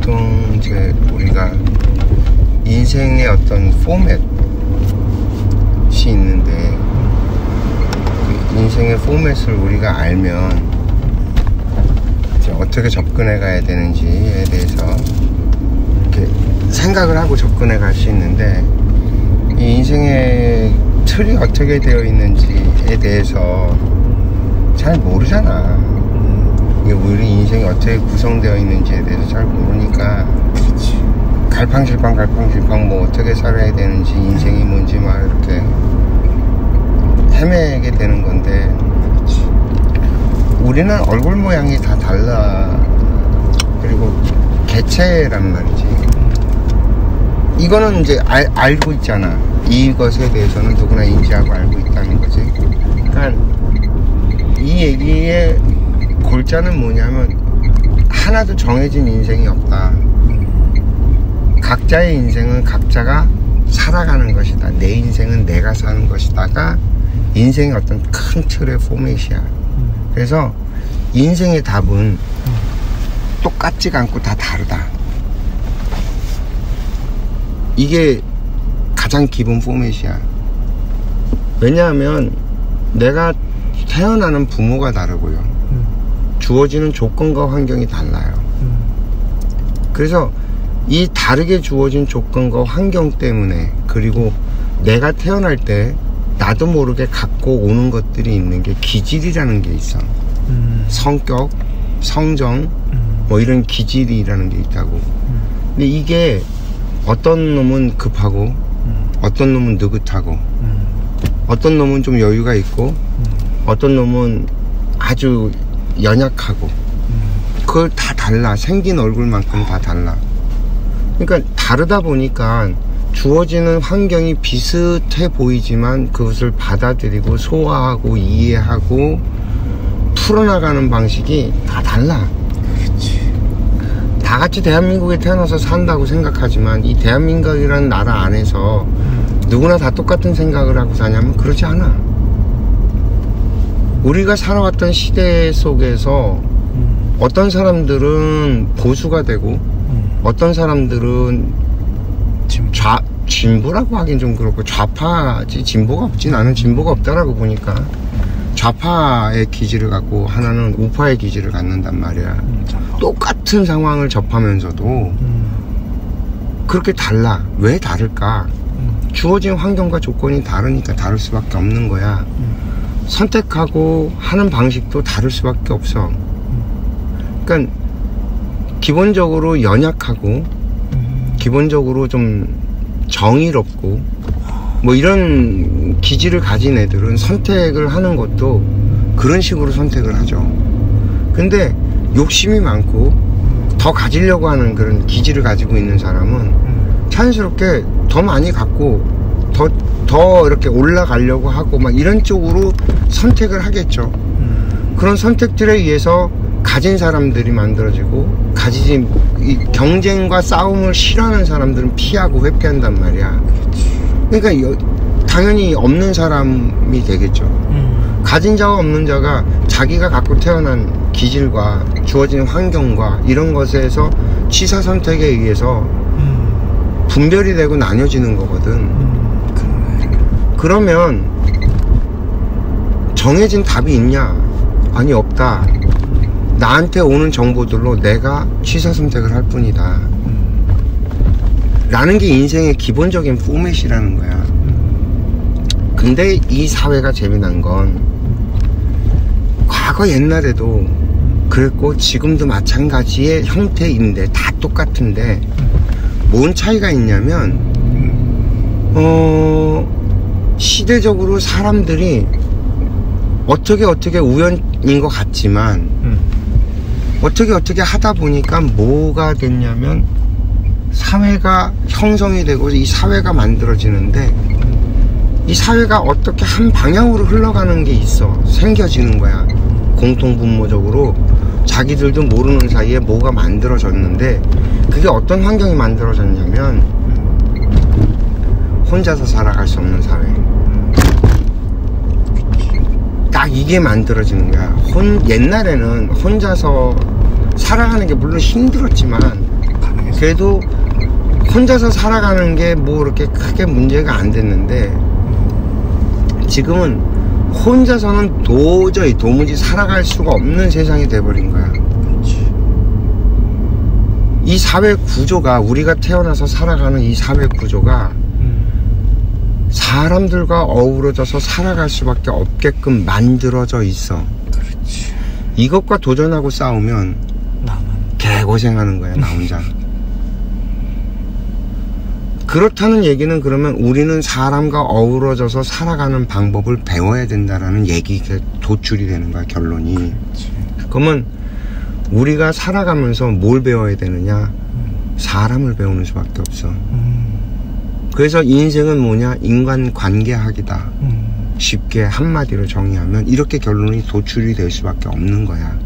보통 이제 우리가 인생의 어떤 포맷이 있는데 그 인생의 포맷을 우리가 알면 이제 어떻게 접근해 가야 되는지에 대해서 이렇게 생각을 하고 접근해 갈 수 있는데, 이 인생의 틀이 어떻게 되어 있는지에 대해서 잘 모르잖아. 우리 인생이 어떻게 구성되어 있는지에 대해서 잘 모르니까 갈팡질팡 뭐 어떻게 살아야 되는지, 인생이 뭔지 막 이렇게 헤매게 되는 건데, 우리는 얼굴 모양이 다 달라. 그리고 개체란 말이지. 이거는 이제 알고 있잖아. 이것에 대해서는 누구나 인지하고 알고 있다는 거지. 그러니까 이 얘기의 골자는 뭐냐면, 하나도 정해진 인생이 없다. 각자의 인생은 각자가 살아가는 것이다. 내 인생은 내가 사는 것이다가 인생의 어떤 큰 틀의 포맷이야. 그래서 인생의 답은 똑같지가 않고 다 다르다. 이게 가장 기본 포맷이야. 왜냐하면 내가 태어나는 부모가 다르고요, 주어지는 조건과 환경이 달라요. 그래서 이 다르게 주어진 조건과 환경 때문에, 그리고 내가 태어날 때 나도 모르게 갖고 오는 것들이 있는 게 기질이라는 게 있어. 성격, 성정, 뭐 이런 기질이라는 게 있다고. 근데 이게 어떤 놈은 급하고 어떤 놈은 느긋하고 어떤 놈은 좀 여유가 있고 어떤 놈은 아주 연약하고, 그걸 다 달라. 생긴 얼굴만큼 다 달라. 그러니까 다르다 보니까 주어지는 환경이 비슷해 보이지만 그것을 받아들이고 소화하고 이해하고 풀어나가는 방식이 다 달라. 그렇지. 다 같이 대한민국에 태어나서 산다고 생각하지만 이 대한민국이라는 나라 안에서 누구나 다 똑같은 생각을 하고 사냐면 그렇지 않아. 우리가 살아왔던 시대 속에서 어떤 사람들은 보수가 되고 어떤 사람들은 진보라고 하긴 좀 그렇고 좌파지, 진보가 없지. 나는 진보가 없다라고 보니까 좌파의 기질을 갖고 하나는 우파의 기질을 갖는단 말이야. 똑같은 상황을 접하면서도 그렇게 달라. 왜 다를까? 주어진 환경과 조건이 다르니까 다를 수밖에 없는 거야. 선택하고 하는 방식도 다를 수밖에 없어. 그러니까 기본적으로 연약하고 기본적으로 좀 정의롭고 뭐 이런 기질을 가진 애들은 선택을 하는 것도 그런 식으로 선택을 하죠. 근데 욕심이 많고 더 가지려고 하는 그런 기질을 가지고 있는 사람은 자연스럽게 더 많이 갖고 더 이렇게 올라가려고 하고 막 이런 쪽으로 선택을 하겠죠. 그런 선택들에 의해서 가진 사람들이 만들어지고, 가지지, 이 경쟁과 싸움을 싫어하는 사람들은 피하고 회피한단 말이야. 그러니까 당연히 없는 사람이 되겠죠. 가진 자와 없는 자가 자기가 갖고 태어난 기질과 주어진 환경과 이런 것에서 취사 선택에 의해서 분별이 되고 나뉘어지는 거거든. 그러면 정해진 답이 있냐? 아니, 없다. 나한테 오는 정보들로 내가 취사 선택을 할 뿐이다. 라는 게 인생의 기본적인 포맷이라는 거야. 근데 이 사회가 재미난 건 과거 옛날에도 그랬고 지금도 마찬가지의 형태인데 다 똑같은데 뭔 차이가 있냐면 시대적으로 사람들이 어떻게 우연인 것 같지만 어떻게 하다 보니까 뭐가 됐냐면 사회가 형성이 되고 이 사회가 만들어지는데 이 사회가 어떻게 한 방향으로 흘러가는 게 있어. 생겨지는 거야. 공통분모적으로 자기들도 모르는 사이에 뭐가 만들어졌는데 그게 어떤 환경이 만들어졌냐면 혼자서 살아갈 수 없는 사회. 딱 이게 만들어지는 거야. 옛날에는 혼자서 살아가는 게 물론 힘들었지만 그래도 혼자서 살아가는 게 뭐 그렇게 크게 문제가 안 됐는데 지금은 혼자서는 도무지 살아갈 수가 없는 세상이 돼버린 거야. 그렇지. 이 사회 구조가, 우리가 태어나서 살아가는 이 사회 구조가 사람들과 어우러져서 살아갈 수밖에 없게끔 만들어져 있어. 그렇지. 이것과 도전하고 싸우면 나만 개고생하는 거야, 나 혼자. 그렇다는 얘기는 그러면 우리는 사람과 어우러져서 살아가는 방법을 배워야 된다라는 얘기가 도출이 되는 거야, 결론이. 그렇지. 그러면 우리가 살아가면서 뭘 배워야 되느냐? 사람을 배우는 수밖에 없어. 그래서 인생은 뭐냐? 인간관계학이다. 쉽게 한마디로 정의하면 이렇게 결론이 도출이 될 수밖에 없는 거야.